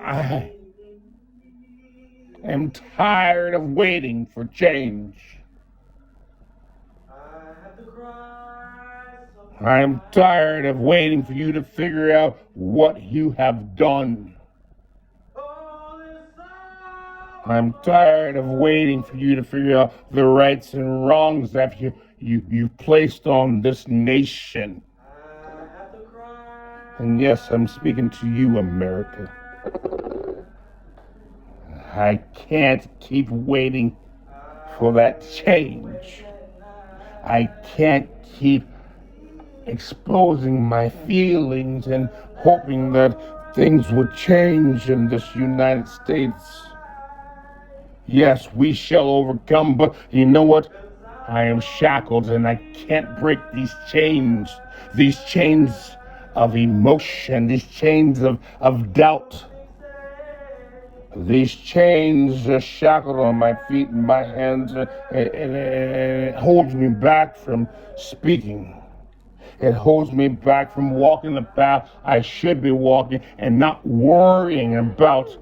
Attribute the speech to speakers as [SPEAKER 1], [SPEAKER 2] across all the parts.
[SPEAKER 1] I am tired of waiting for change. I am tired of waiting for you to figure out what you have done. I'm tired of waiting for you to figure out the rights and wrongs that you've placed on this nation. And yes, I'm speaking to you, America. I can't keep waiting for that change. I can't keep exposing my feelings and hoping that things would change in this United States. Yes, we shall overcome, but you know what? I am shackled and I can't break these chains of emotion, these chains of doubt. These chains are shackled on my feet and my hands, and it holds me back from speaking. It holds me back from walking the path I should be walking and not worrying about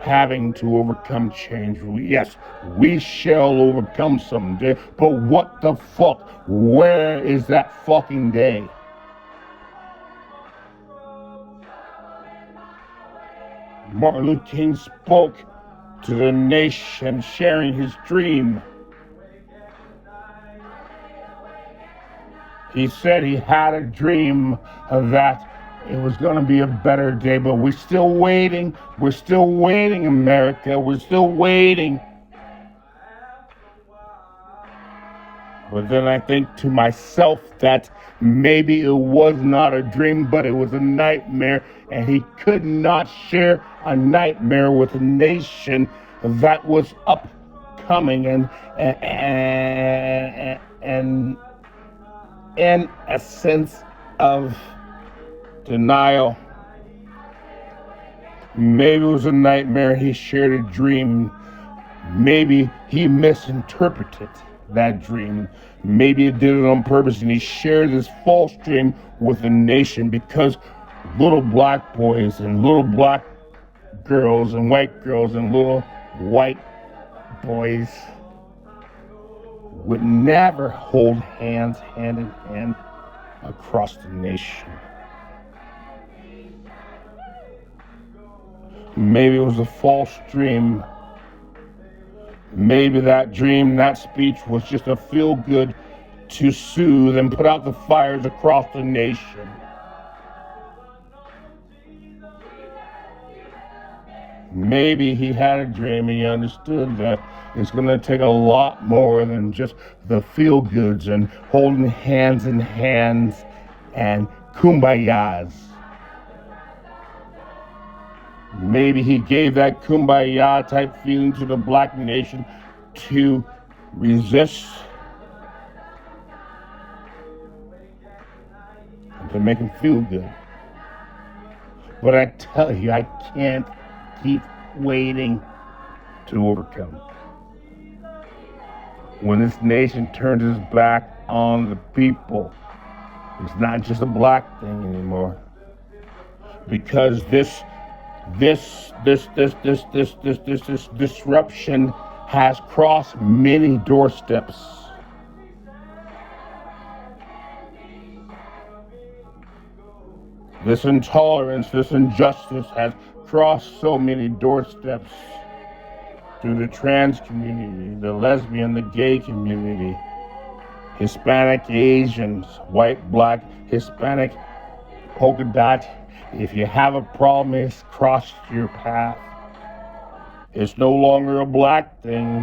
[SPEAKER 1] having to overcome change. Yes, we shall overcome someday, but what the fuck? Where is that fucking day? Martin Luther King spoke to the nation, sharing his dream. He said he had a dream that it was going to be a better day, but we're still waiting. We're still waiting, America. We're still waiting. But then I think to myself that maybe it was not a dream, but it was a nightmare, and he could not share a nightmare with a nation that was upcoming and in a sense of denial. Maybe it was a nightmare. He shared a dream. Maybe he misinterpreted that dream. Maybe he did it on purpose and he shared this false dream with the nation because little black boys and little black girls and white girls and little white boys would never hold hands hand in hand across the nation. Maybe it was a false dream. Maybe that dream, that speech was just a feel-good to soothe and put out the fires across the nation. Maybe he had a dream and he understood that it's going to take a lot more than just the feel-goods and holding hands in hands and kumbayas. Maybe he gave that kumbaya type feeling to the black nation to resist and to make him feel good. But I tell you, I can't keep waiting to overcome. When this nation turns its back on the people, it's not just a black thing anymore. Because this disruption has crossed many doorsteps. This intolerance, this injustice has crossed so many doorsteps through the trans community, the lesbian, the gay community, Hispanic, Asians, white, black, Hispanic, polka dot. If you have a problem, it's crossed your path. It's no longer a black thing,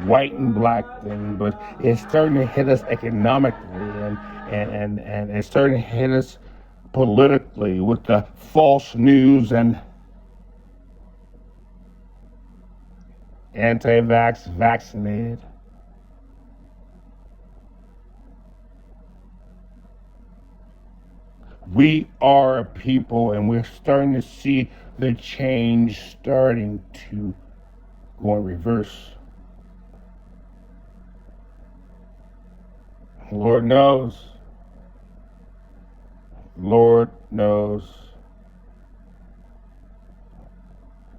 [SPEAKER 1] white and black thing, but it's starting to hit us economically and it's starting to hit us politically with the false news and anti-vax, vaccinated. We are a people and we're starting to see the change starting to go in reverse. Lord knows. Lord knows.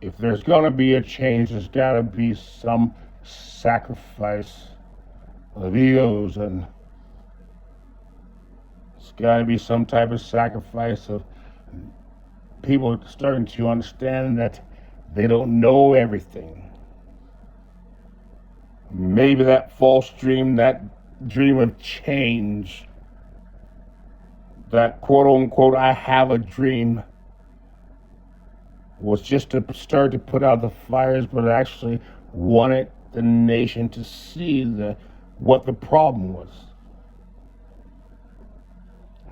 [SPEAKER 1] if there's gonna be a change, there's gotta be some sacrifice of egos, and it's gotta be some type of sacrifice of people starting to understand that they don't know everything. Maybe that false dream, that dream of change, that quote unquote, I have a dream, was just to start to put out the fires, but actually wanted the nation to see what the problem was.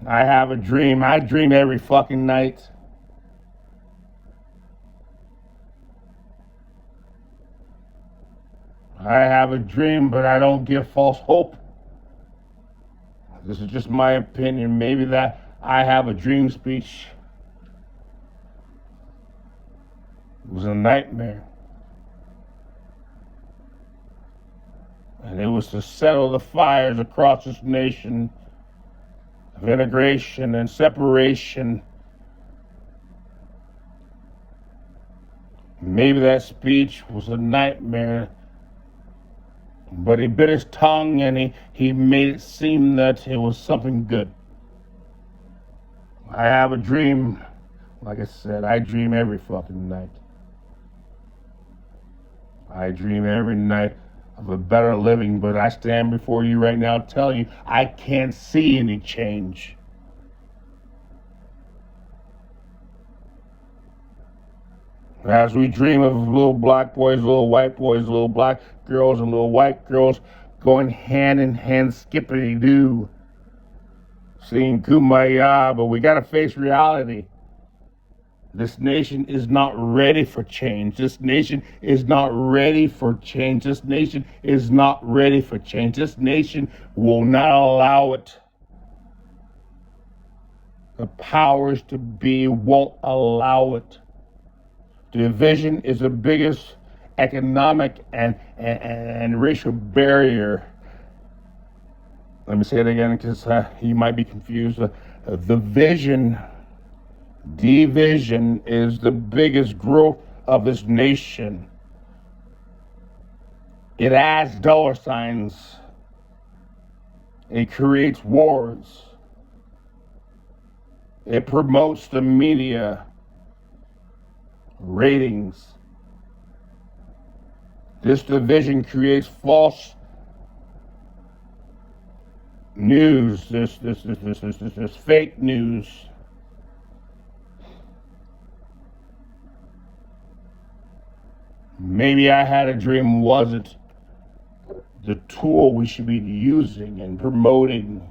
[SPEAKER 1] I have a dream. I dream every fucking night. I have a dream, but I don't give false hope. This is just my opinion. Maybe that I have a dream speech was a nightmare. And it was to settle the fires across this nation of integration and separation. Maybe that speech was a nightmare, but he bit his tongue and he made it seem that it was something good. I have a dream. Like I said, I dream every fucking night. I dream every night of a better living, but I stand before you right now telling you I can't see any change. As we dream of little black boys, little white boys, little black girls, and little white girls going hand in hand, skippity-doo, singing Kumbaya, but we gotta face reality. This nation is not ready for change. This nation is not ready for change. This nation is not ready for change. This nation will not allow it. The powers to be won't allow it. Division is the biggest economic and racial barrier. Let me say it again because you might be confused. Division is the biggest growth of this nation. It adds dollar signs. It creates wars. It promotes the media, ratings. This division creates false news, this fake news. Maybe I had a dream wasn't the tool we should be using and promoting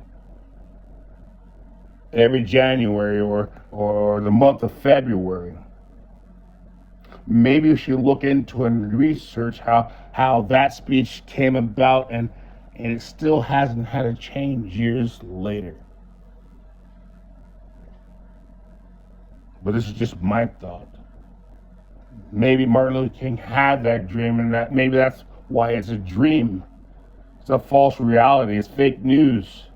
[SPEAKER 1] every January or the month of February. Maybe we should look into and research how that speech came about, and it still hasn't had a change years later. But this is just my thought. Maybe Martin Luther King had that dream, and that maybe that's why it's a dream. It's a false reality. It's fake news.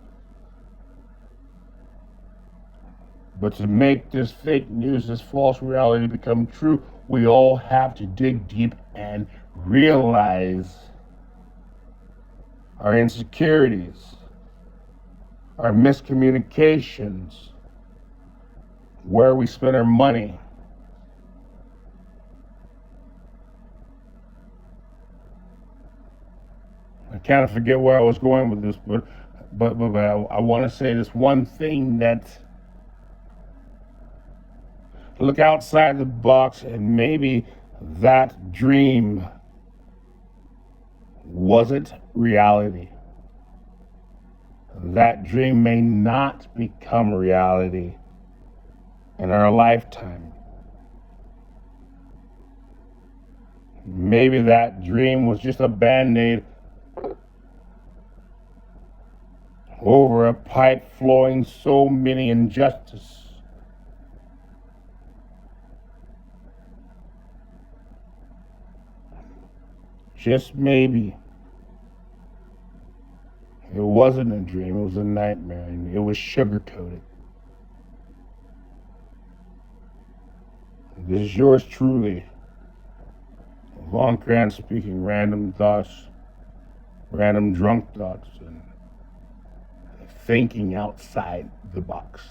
[SPEAKER 1] But to make this fake news, this false reality become true, we all have to dig deep and realize our insecurities, our miscommunications, where we spend our money. I kind of forget where I was going with this, but I want to say this one thing, that look outside the box, and maybe that dream wasn't reality. That dream may not become reality in our lifetime. Maybe that dream was just a band-aid over a pipe flowing so many injustices. Just maybe it wasn't a dream, it was a nightmare, and it was sugar-coated. This is yours truly, Von Krantz speaking random thoughts, random drunk thoughts, and thinking outside the box.